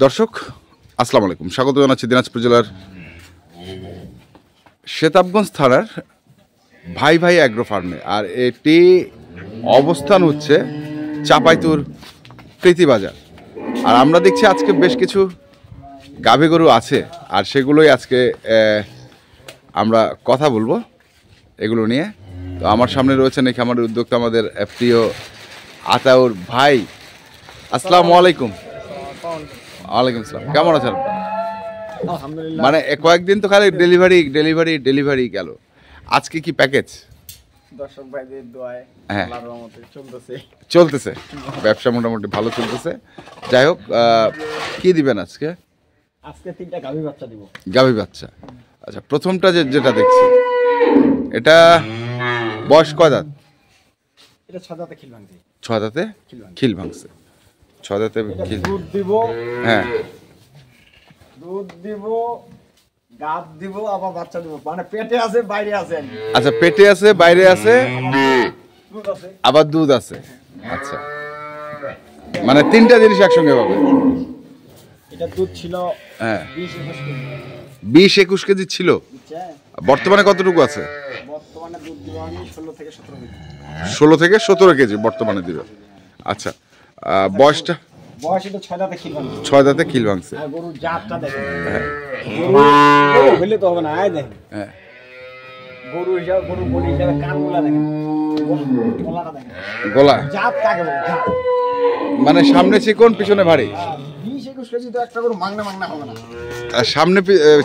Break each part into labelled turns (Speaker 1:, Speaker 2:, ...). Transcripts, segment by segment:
Speaker 1: দর্শক আসসালামু আলাইকুম, স্বাগত জানাচ্ছি দিনাজপুর জেলার শেতাবগঞ্জ থানার ভাই ভাই অ্যাগ্রো ফার্মে। আর এটি অবস্থান হচ্ছে চাপাইতুর প্রীতি বাজার। আর আমরা দেখছি আজকে বেশ কিছু গাভী গরু আছে, আর সেগুলোই আজকে আমরা কথা বলবো এগুলো নিয়ে। তো আমার সামনে রয়েছেন এই খামারের উদ্যোক্তা আমাদের প্রিয় আতাউর ভাই। আসসালামু আলাইকুম। ওয়ালাইকুম আসসালাম, কেমন আছেন?
Speaker 2: আলহামদুলিল্লাহ।
Speaker 1: মানে কয়েকদিন তো খালি ডেলিভারি গেল, আজকে কি প্যাকেজ?
Speaker 2: দর্শক ভাইদের দোয়ায়
Speaker 1: হ্যাঁ
Speaker 2: আল্লাহর রহমতে
Speaker 1: চলতেছে, ব্যবসা মোটামুটি ভালো চলতেছে। যাই হোক, কি দিবেন আজকে?
Speaker 2: আজকে 3টা গাভী বাচ্চা দিব।
Speaker 1: গাভী বাচ্চা, আচ্ছা। প্রথমটা যেটা দেখছি, এটা বয়স কয় দাঁত?
Speaker 2: এটা 6 দাঁতে খিল ভাঙছে।
Speaker 1: 6 দাঁতে খিল ভাঙছে। 6 দাঁতে খিল।
Speaker 2: দুধ দিব,
Speaker 1: হ্যাঁ
Speaker 2: দুধ দিব, গাব দিব, আবার বাচ্চা দিব। মানে পেটে আছে বাইরে আছে।
Speaker 1: আচ্ছা, পেটে আছে বাইরে আছে,
Speaker 2: দুধ আছে,
Speaker 1: আবার দুধ আছে। আচ্ছা, মানে 3টা জিনিস একসঙ্গে পাবে।
Speaker 2: এটা দুধ ছিল
Speaker 1: হ্যাঁ
Speaker 2: 20-21 কেজি।
Speaker 1: 20-21 কেজি ছিল।
Speaker 2: বুঝছেন?
Speaker 1: বর্তমানে কতটুকু আছে?
Speaker 2: বর্তমানে দুধ দিব আমি 16 থেকে 17 কেজি।
Speaker 1: 16 থেকে 17 কেজি বর্তমানে দিবে। আচ্ছা, বয়সটা?
Speaker 2: বয়স এটা 6 দাঁতে খিল ভাঙছে।
Speaker 1: 6 দাঁতে খিল ভাঙছে।
Speaker 2: আর গরুর জাতটা দেখেন।
Speaker 1: হ্যাঁ
Speaker 2: গরু হইলে তো হবে না, আয় দেখেন।
Speaker 1: হ্যাঁ
Speaker 2: গরু হিসাবে, গরু বডি হিসাবে কানগুলা দেখেন, গলাটা দেখেন।
Speaker 1: গলা
Speaker 2: জাত কাকে বলে? জাত।
Speaker 1: মানে সামনে চিকন পিছনে ভারী।
Speaker 2: 20-21 কেজি তো একটা গরু মাংনা হবে না।
Speaker 1: আর সামনে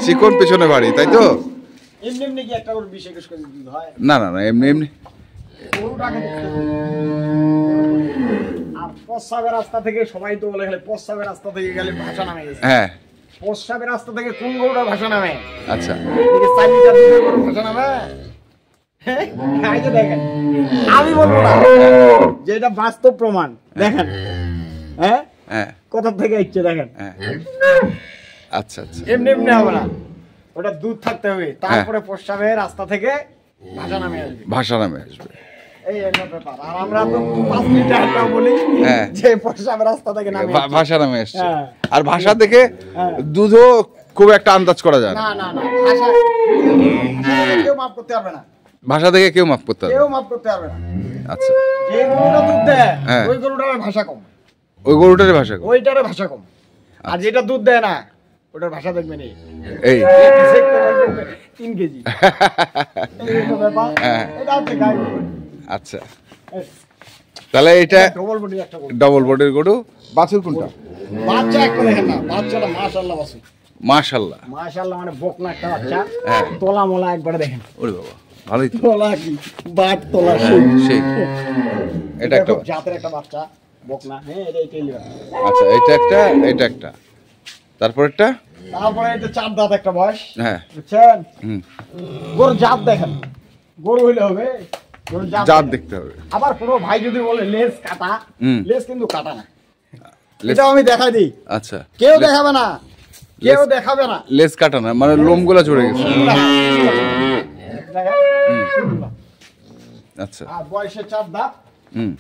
Speaker 1: চিকন পিছনে ভারী, তাই তো?
Speaker 2: এমনি এমনি কি একটা গরু 20-21 কেজি দুধ হয়?
Speaker 1: না, এমনি
Speaker 2: গরুটাকে দেখতে হবে। আর প্রস্রাবের রাস্তা থেকে সবাই তো বলে গেলে প্রস্রাবের রাস্তা থেকে গেলে ভাষা নামে গেছে।
Speaker 1: হ্যাঁ
Speaker 2: প্রস্রাবের রাস্তা থেকে কোন গরুটা ভাষা নামে?
Speaker 1: আচ্ছা,
Speaker 2: দেখে 4 লিটার দুধের গরু ভাষা নামে? হ্যাঁ, এই যে দেখেন, আমি বলবো না যে এটা বাস্তব প্রমাণ। দেখেন, হ্যাঁ
Speaker 1: হ্যাঁ
Speaker 2: কোথা থেকে ইচ্ছে দেখেন।
Speaker 1: হ্যাঁ আচ্ছা আচ্ছা,
Speaker 2: এমনি এমনি হবে না, ওটা দুধ থাকতে হবে, তারপরে প্রস্রাবের রাস্তা থেকে ভাষা নামে আসবে।
Speaker 1: ভাষা নামে আসবে।
Speaker 2: এই একটা ব্যাপার। আর আমরা তো 5 লিটারটাও বলি
Speaker 1: হ্যাঁ।
Speaker 2: যে প্রস্রাবের রাস্তা থেকে নামে আসছে।
Speaker 1: ভাষা নামে আসছে।
Speaker 2: হ্যাঁ।
Speaker 1: আর ভাষা থেকে
Speaker 2: হ্যাঁ।
Speaker 1: দুধও খুব একটা আন্দাজ করা যায় না।
Speaker 2: না ভাষা কেউ মাপ করতে পারবে না।
Speaker 1: ভাষা থেকে কেউ মাপ করতে পারবে
Speaker 2: কেউ
Speaker 1: না।
Speaker 2: মাপ করতে পারবে না।
Speaker 1: আচ্ছা,
Speaker 2: যে গরুটা দুধ দেয়
Speaker 1: হ্যাঁ।
Speaker 2: ওই গরুটার ভাষা কম,
Speaker 1: ওই গরুটার ভাষা কম।
Speaker 2: ওইটার ভাষা কম। আর যেটা দুধ দেয় না ওটার ভাষা দেখবেন
Speaker 1: এই
Speaker 2: 3 কেজি। এই হলো ব্যাপার।
Speaker 1: হ্যাঁ।
Speaker 2: এটা হচ্ছে গাই গরু।
Speaker 1: আচ্ছা, তাহলে এটা
Speaker 2: ডবল বডি একটা গরু।
Speaker 1: ডবল বডির গরু। বাছুর কোনটা?
Speaker 2: বাচ্চা একটা দেখেন না, বাচ্চাটা মাশাআল্লাহ বাছুর।
Speaker 1: মাশাআল্লাহ
Speaker 2: মাশাআল্লাহ, মানে বকনা একটা বাচ্চা।
Speaker 1: হ্যাঁ।
Speaker 2: তোলা মোলা একবারে দেখেন।
Speaker 1: ওরে বাবা, ভালোই তো।
Speaker 2: তোলা কি বাট তোলা
Speaker 1: সেই এটা একটা।
Speaker 2: খুব জাতের একটা বাচ্চা বকনা। হ্যাঁ, এটাই লিবা।
Speaker 1: আচ্ছা, এটা একটা। তারপরেরটা?
Speaker 2: তারপরে এটা 4 দাঁত একটা বয়স।
Speaker 1: হ্যাঁ।
Speaker 2: বুঝছেন?
Speaker 1: হুম,
Speaker 2: গরুর জাত দেখেন। গরু হইলে হবে, গরুর জাত
Speaker 1: জাত
Speaker 2: দেখেন।
Speaker 1: দেখতে হবে।
Speaker 2: আবার কোনো ভাই যদি বলে লেজ কাটা,
Speaker 1: হুম।
Speaker 2: লেজ কিন্তু কাটা না।
Speaker 1: লেজ-
Speaker 2: এটাও আমি দেখাই দিই।
Speaker 1: আচ্ছা,
Speaker 2: কেউ দেখাবে না, কেউ দেখাবে না।
Speaker 1: লেজ কাটা না, মানে লোমগুলা ঝরে গেছে।
Speaker 2: দেখেন।
Speaker 1: আচ্ছা,
Speaker 2: আর বয়সে 4 দাঁত,
Speaker 1: হুম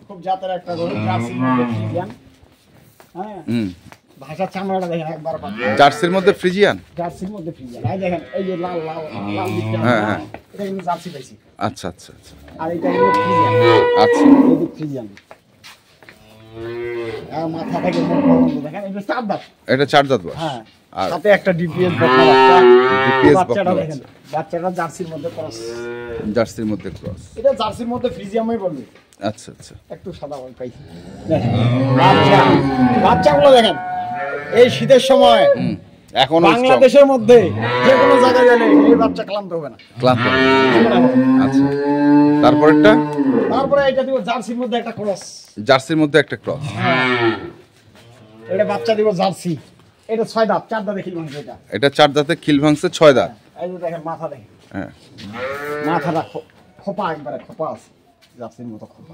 Speaker 2: খুব জাতের একটা গরু, জার্সির মধ্যে ফ্রিজিয়ান। হ্যাঁ,
Speaker 1: হুম।
Speaker 2: ভাষার চামড়াটা দেখেন একবার পাতলা।
Speaker 1: জার্সির মধ্যে ফ্রিজিয়ান।
Speaker 2: জার্সির মধ্যে ফ্রিজিয়ান। এই দেখেন, এই যে লাল দিকটা,
Speaker 1: হ্যাঁ, হ্যাঁ।
Speaker 2: এটা কিন্তু জার্সি পাইছি।
Speaker 1: আচ্ছা আচ্ছা আচ্ছা
Speaker 2: আর এটা হলো ফ্রিজিয়ান।
Speaker 1: আচ্ছা।
Speaker 2: এই যে ফ্রিজিয়ান। আর মাথা থেকে মুখ পর্যন্ত দেখেন, এটা 4 দাঁত।
Speaker 1: এটা 4 দাঁত বয়স।
Speaker 2: হ্যাঁ,
Speaker 1: আর
Speaker 2: সাথে একটা ডিপিএস বকনা বাচ্চা।
Speaker 1: DPS
Speaker 2: বাচ্চাটা
Speaker 1: বকনা
Speaker 2: দেখেন, বাচ্চাটা জার্সির মধ্যে ক্রস।
Speaker 1: জার্সির মধ্যে ক্রস।
Speaker 2: এটা জার্সির মধ্যে ফ্রিজিয়ামই বলবে।
Speaker 1: আচ্ছা আচ্ছা,
Speaker 2: একটু সাদা বল পাইছি। দেখেন, বাচ্চাগুলো দেখেন। এই শীতের সময়
Speaker 1: এখন
Speaker 2: বাংলাদেশের মধ্যে যে কোনো জায়গায় গেলে এই বাচ্চা ক্লান্ত হবে না।
Speaker 1: ক্লান্ত। আচ্ছা, তারপরেরটা?
Speaker 2: তারপরে এটা দিব জার্সির মধ্যে একটা ক্রস।
Speaker 1: জার্সির মধ্যে একটা ক্রস।
Speaker 2: এটা বাচ্চা দিব জার্সি। এটা 6 দাঁত, 4 দাঁত দেখি মানুষ।
Speaker 1: এটা 4 দাঁতে খিল ভাঙছে, 6 দাঁত।
Speaker 2: এই যে দেখেন মাথা দেখেন,
Speaker 1: হ্যাঁ,
Speaker 2: মাথাটা খোপা একবারে খোপা আছে, জার্সির মতো খোপা।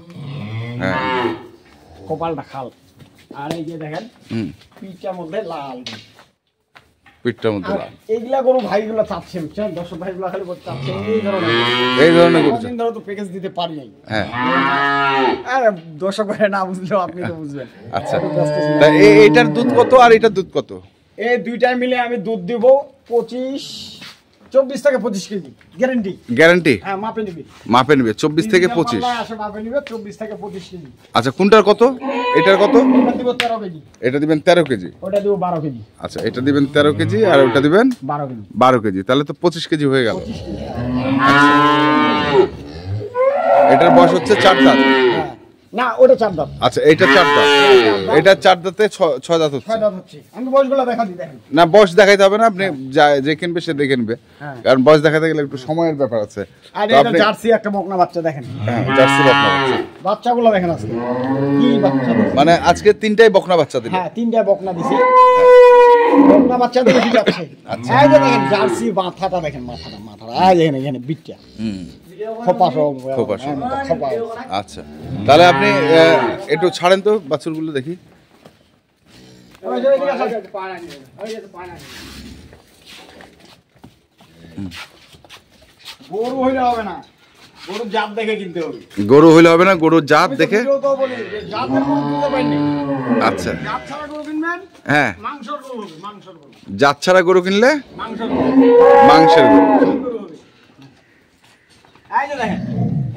Speaker 1: হ্যাঁ,
Speaker 2: কপালটা খাল। আর এই যে দেখেন
Speaker 1: হুম
Speaker 2: পিঠটার মধ্যে লাল।
Speaker 1: পিঠটার মধ্যে
Speaker 2: আর
Speaker 1: লাল।
Speaker 2: এইগুলা গরু ভাইগুলো চাচ্ছে, বুঝছেন? দর্শক ভাইগুলো খালি বলতে চাচ্ছে
Speaker 1: এই ধরনের গরু
Speaker 2: কতদিন ধরে তো প্যাকেজ দিতে পারি নাই।
Speaker 1: হ্যাঁ
Speaker 2: আরে দর্শক ভাই না বুঝলেও আপনি তো বুঝবেন।
Speaker 1: আচ্ছা
Speaker 2: একটু ব্যস্ত ছিলাম।
Speaker 1: তা এইটার দুধ কত আর এটার দুধ কত?
Speaker 2: এই দুইটাই মিলে আমি দুধ দিব 24 থেকে 25 কেজি গ্যারান্টি।
Speaker 1: গ্যারান্টি
Speaker 2: হ্যাঁ, মাপে নিবি।
Speaker 1: মাপে নেবে 24 থেকে 25।
Speaker 2: আসে মাপে নিবে 24 থেকে 25 কেজি।
Speaker 1: আচ্ছা কোনটার কত? এটার কত?
Speaker 2: এটা দিব 13 কেজি,
Speaker 1: এটা দিবেন 13 কেজি।
Speaker 2: ওটা দিব 12 কেজি।
Speaker 1: আচ্ছা এটা দিবেন 13 কেজি আর ওটা দিবেন
Speaker 2: 12 কেজি।
Speaker 1: 12 কেজি, তাহলে তো 25 কেজি হয়ে গেল।
Speaker 2: 25 কেজি।
Speaker 1: এটার বয়স হচ্ছে 4 দাঁত।
Speaker 2: হ্যাঁ। না, ওটা 4 দাঁত।
Speaker 1: আচ্ছা এটা 4 দাঁত, এটা 4 দাঁতে 6 দাঁত হচ্ছে।
Speaker 2: 6 দাঁত হচ্ছে। আমি বয়সগুলো দেখা দিই, দেখেন।
Speaker 1: না বয়স দেখাইতে হবে না, আপনি যে কিনবে সে দেখে নেবে,
Speaker 2: হ্যাঁ।
Speaker 1: কারণ বয়স দেখাতে গেলে একটু সময়ের ব্যাপার আছে।
Speaker 2: আর
Speaker 1: তো
Speaker 2: এটা
Speaker 1: আপনি
Speaker 2: জার্সি একটা বকনা বাচ্চা, দেখেন।
Speaker 1: হ্যাঁ জার্সি বকনা বাচ্চা।
Speaker 2: বাচ্চাগুলো দেখেন আজকে কি বাচ্চা দিছে।
Speaker 1: মানে আজকে 3টাই বকনা বাচ্চা দিবে।
Speaker 2: হ্যাঁ, 3টা বকনা দিছি। বকনা বাচ্চা দিয়ে কি যাচ্ছে? এই যে দেখেন জার্সি মাথাটা দেখেন, মাথাটা এই দেখেন এখানে বিটটা। খোপা সব
Speaker 1: খোপা সব।
Speaker 2: খোপা।
Speaker 1: আচ্ছা তাহলে আপনি একটু ছাড়েন তো বাছুরগুলো দেখি।
Speaker 2: গরু হইলে হবে না, গরুর জাত দেখে কিনতে হবে।
Speaker 1: গরু হইলে হবে না, গরুর জাত দেখে।
Speaker 2: আমি তো বলি যে জাতের গরু কিনতে পারেননি।
Speaker 1: আচ্ছা
Speaker 2: জাত ছাড়া গরু কিনবেন,
Speaker 1: হ্যাঁ,
Speaker 2: মাংসের গরু হবে, মাংসের গরু।
Speaker 1: জাত ছাড়া গরু কিনলে
Speaker 2: মাংসের গরু।
Speaker 1: মাংসের গরু।
Speaker 2: গরু হবে। এই যে দেখেন,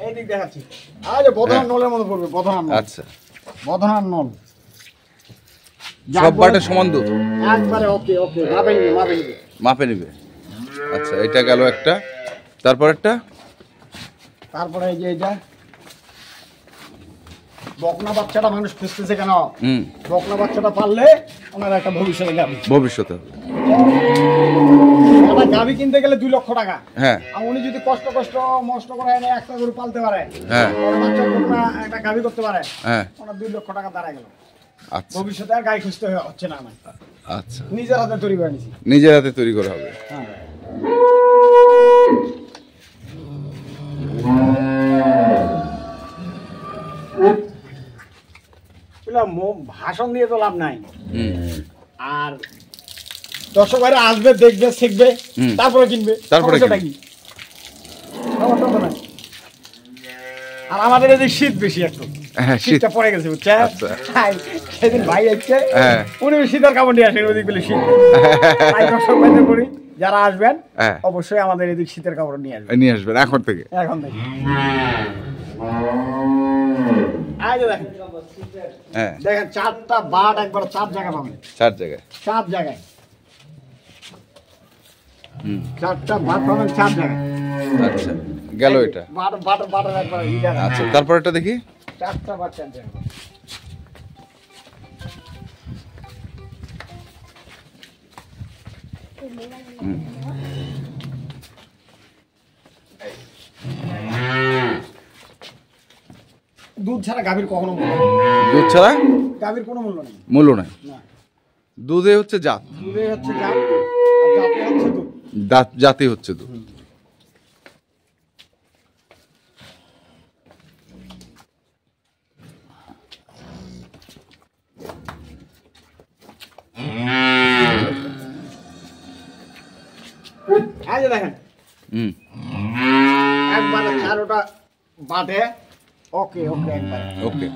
Speaker 2: এই দিক দেখাচ্ছি। এই যে বদনার নলের মতো পড়বে, বদনার নল।
Speaker 1: আচ্ছা
Speaker 2: বদনার নল।
Speaker 1: সব বাটে সমান দুধ
Speaker 2: একবারে ওকে ওকে, মাপে নিবে, মাপে নিবে।
Speaker 1: মাপে নিবে। আচ্ছা এটা গেল একটা, তারপর একটা।
Speaker 2: তারপরে এই যে এটা বকনা বাচ্চাটা মানুষ খুঁজতেছে কেন? বকনা বাচ্চাটা পারলে ওনার একটা ভবিষ্যতে গাবি।
Speaker 1: ভবিষ্যতে
Speaker 2: একটা গাবি কিনতে গেলে 2 লক্ষ টাকা।
Speaker 1: হ্যাঁ
Speaker 2: আর উনি যদি কষ্ট মষ্ট করে এনে একটা গরু পালতে পারে,
Speaker 1: হ্যাঁ
Speaker 2: ওর বাচ্চা বকনা একটা গাবি করতে পারে,
Speaker 1: হ্যাঁ।
Speaker 2: ওনার 2 লক্ষ টাকা দাঁড়ায় গেল।
Speaker 1: আচ্ছা
Speaker 2: ভবিষ্যতে আর গাই খুঁজতে হচ্ছে না আমার।
Speaker 1: আচ্ছা
Speaker 2: নিজের হাতে তৈরি করে নিছি।
Speaker 1: নিজের হাতে তৈরি করা হবে।
Speaker 2: হ্যাঁ। ভাষণ দিয়ে তো লাভ নাই। আর দর্শক ভাইরা আসবে, দেখবে, শিখবে, তারপরে কিনবে।
Speaker 1: তারপরে
Speaker 2: সমস্যাটা কি? সমস্যা তো নাই। আর আমাদের এদিকে শীত বেশি একটু।
Speaker 1: হ্যাঁ, শীত।
Speaker 2: শীতটা পড়ে গেছে, বুঝছে?
Speaker 1: আচ্ছা।
Speaker 2: সেদিন ভাই আসছে,
Speaker 1: হ্যাঁ।
Speaker 2: উনি শীতের কাপড় নিয়ে আসেন, ওদিক বলে শীত। তাই দর্শক ভাইদের বলি, যারা আসবেন
Speaker 1: হ্যাঁ।
Speaker 2: অবশ্যই আমাদের এদিক শীতের কাপড় নিয়ে আসবেন।
Speaker 1: নিয়ে আসবেন এখন থেকে।
Speaker 2: এখন থেকে। এই যে দেখেন,
Speaker 1: হ্যাঁ
Speaker 2: দেখেন 4টা বাট একবার 4 জায়গা পাবেন।
Speaker 1: 4 জায়গায়।
Speaker 2: 4 জায়গায়। 4টা বাট পাবেন 4 জায়গায়।
Speaker 1: আচ্ছা গেল এটা।
Speaker 2: বাটের একবার ইটা।
Speaker 1: আচ্ছা তারপর এটা দেখি।
Speaker 2: 4টা বাট 4 জায়গায়। দুধ ছাড়া গাভীর কখনো মূল্য নেই।
Speaker 1: দুধ ছাড়া
Speaker 2: গাভীর কোনো মূল্য নেই।
Speaker 1: মূল্য নাই।
Speaker 2: না,
Speaker 1: দুধে হচ্ছে জাত,
Speaker 2: দুধে হচ্ছে জাত, আর জাতে হচ্ছে দুধ।
Speaker 1: জাতি হচ্ছে দুধ।
Speaker 2: এই যে দেখেন, একবারে 4টা বাটে। ওকে ওকে, একবারে
Speaker 1: ওকে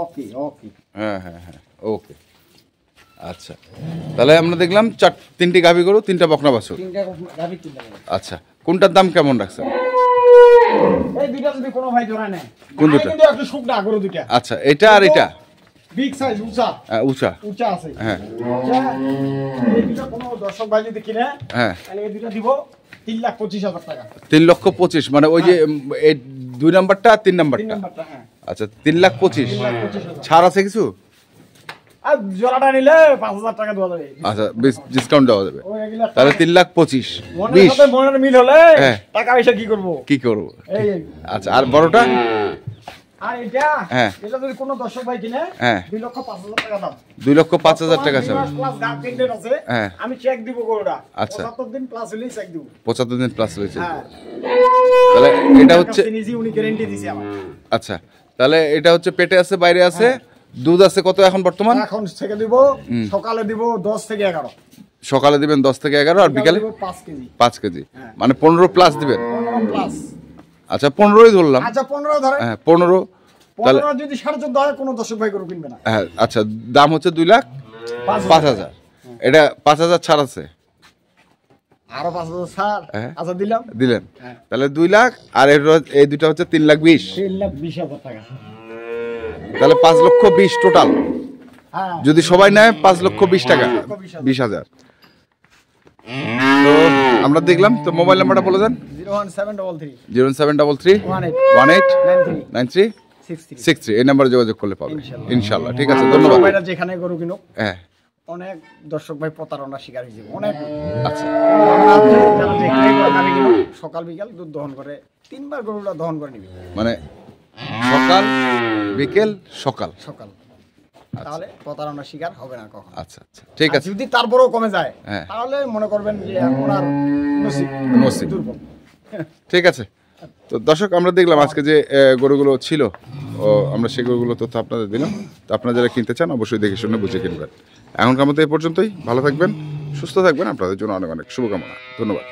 Speaker 2: ওকে ওকে।
Speaker 1: হ্যাঁ হ্যাঁ হ্যাঁ ওকে। আচ্ছা তাহলে আমরা দেখলাম 3টি গাভী গরু, 3টা বকনা বাছুর।
Speaker 2: 3টা গাভী, 3টা গরু।
Speaker 1: আচ্ছা কোনটার দাম কেমন রাখছেন?
Speaker 2: এই দুইটা যদি কোনো ভাই জোড়া নেয়,
Speaker 1: কোন দুটা?
Speaker 2: কিন্তু একটু শুকনা গরু দুইটা।
Speaker 1: আচ্ছা এটা আর এটা
Speaker 2: বিগ সাইজ, উঁচা
Speaker 1: উঁচা।
Speaker 2: উঁচা আছে।
Speaker 1: হ্যাঁ
Speaker 2: এই দুইটা কোনো দর্শক ভাই যদি কিনে,
Speaker 1: হ্যাঁ
Speaker 2: তাহলে এই দুইটা দিব 3,25,000 টাকা।
Speaker 1: 3,25,000 মানে ওই যে এই 2 নাম্বারটা আর 3
Speaker 2: 3
Speaker 1: নাম্বারটা।
Speaker 2: নাম্বারটা, হ্যাঁ।
Speaker 1: আচ্ছা 3,25,000
Speaker 2: 3,25,000।
Speaker 1: ছাড় আছে কিছু?
Speaker 2: আর জোড়াটা নিলে 5,000 টাকা দেওয়া যাবে।
Speaker 1: আচ্ছা ডিসকাউন্ট দেওয়া যাবে।
Speaker 2: ওই এগুলা
Speaker 1: তাহলে 3,25,000
Speaker 2: মনের
Speaker 1: 20
Speaker 2: সাথে মনের মিল হলে
Speaker 1: হ্যাঁ।
Speaker 2: টাকা পয়সা কি করবো?
Speaker 1: কি করব?
Speaker 2: এই
Speaker 1: আচ্ছা আর বড়টা?
Speaker 2: আর এটা,
Speaker 1: হ্যাঁ।
Speaker 2: এটা যদি কোনো দর্শক ভাই কিনে,
Speaker 1: হ্যাঁ।
Speaker 2: 2,05,000 টাকা দাম।
Speaker 1: 2,05,000 টাকা ছাড়।
Speaker 2: প্লাস গার্ড পেন্ডেন্ট আছে।
Speaker 1: হ্যাঁ।
Speaker 2: আমি চেক দিব গরুটা।
Speaker 1: আচ্ছা।
Speaker 2: 75 দিন প্লাস হলেই চেক দিব।
Speaker 1: 75 দিন প্লাস হয়েছে।
Speaker 2: হ্যাঁ।
Speaker 1: তাহলে এটা হচ্ছে
Speaker 2: নিজে উনি গ্যারান্টি দিছে আমার।
Speaker 1: আচ্ছা তাহলে এটা হচ্ছে পেটে আছে, বাইরে আছে, দুধ আছে কত এখন বর্তমান?
Speaker 2: এখন থেকে দিব, সকালে দিব 10 থেকে 11।
Speaker 1: সকালে দিবেন 10 থেকে 11 আর বিকালে
Speaker 2: 5 কেজি
Speaker 1: 5 কেজি,
Speaker 2: হ্যাঁ।
Speaker 1: মানে 15 প্লাস দিবেন।
Speaker 2: 15 প্লাস।
Speaker 1: আচ্ছা 15ই ধরলাম।
Speaker 2: আচ্ছা 15 ধরে।
Speaker 1: হ্যাঁ 15, তাহলে
Speaker 2: 15 যদি 14.5 হয় কোনো দর্শক ভাই গরু কিনবে না।
Speaker 1: হ্যাঁ আচ্ছা, দাম হচ্ছে 2,05,000। এটা 5,000 ছাড় আছে?
Speaker 2: আরো 5,000 ছাড়।
Speaker 1: হ্যাঁ।
Speaker 2: আচ্ছা দিলাম।
Speaker 1: দিলেন,
Speaker 2: হ্যাঁ।
Speaker 1: তাহলে 2 লাখ, আর এই দুইটা হচ্ছে 3,20,000।
Speaker 2: 3,20,000 টাকা।
Speaker 1: তাহলে 5,20,000 টোটাল।
Speaker 2: হ্যাঁ।
Speaker 1: যদি সবাই নেয় 5,20,000 টাকা, 20,000। তো আমরা দেখলাম, তো মোবাইল নাম্বারটা বলে দেন।
Speaker 2: 01733
Speaker 1: 0733
Speaker 2: 18
Speaker 1: 18
Speaker 2: 93
Speaker 1: 93
Speaker 2: 63।
Speaker 1: 63, এই নাম্বারে যোগাযোগ করলে পাবে
Speaker 2: ইনশাআল্লাহ।
Speaker 1: ইনশাআল্লাহ। ঠিক আছে, ধন্যবাদ।
Speaker 2: ভাইরা যেখানে গরু কিনুক,
Speaker 1: হ্যাঁ
Speaker 2: অনেক দর্শক ভাই প্রতারণার শিকার হয়েছে, অনেক।
Speaker 1: আচ্ছা
Speaker 2: যারা যেখানে গরু গাড়ি কিনুক, সকাল বিকাল দুধ দহন করে 3 বার গরুটা দহন করে নিবি
Speaker 1: মানে সকাল বিকেল সকাল।
Speaker 2: সকাল, তাহলে প্রতারণার শিকার হবে না কখনো।
Speaker 1: আচ্ছা আচ্ছা ঠিক
Speaker 2: আর
Speaker 1: আছে।
Speaker 2: যদি তারপরেও কমে যায়,
Speaker 1: হ্যাঁ।
Speaker 2: তাহলে মনে করবেন যে ওনার
Speaker 1: নসিব।
Speaker 2: দুর্বল।
Speaker 1: ঠিক আছে, তো দর্শক আমরা দেখলাম আজকে যে গরুগুলো ছিল, আমরা সেই গরুগুলো তথ্য আপনাদের দিলাম। তো আপনারা যারা কিনতে চান অবশ্যই দেখে শুনে বুঝে কিনবেন। এখনকার মতো এই পর্যন্তই। ভালো থাকবেন, সুস্থ থাকবেন, আপনাদের জন্য অনেক অনেক শুভকামনা। ধন্যবাদ।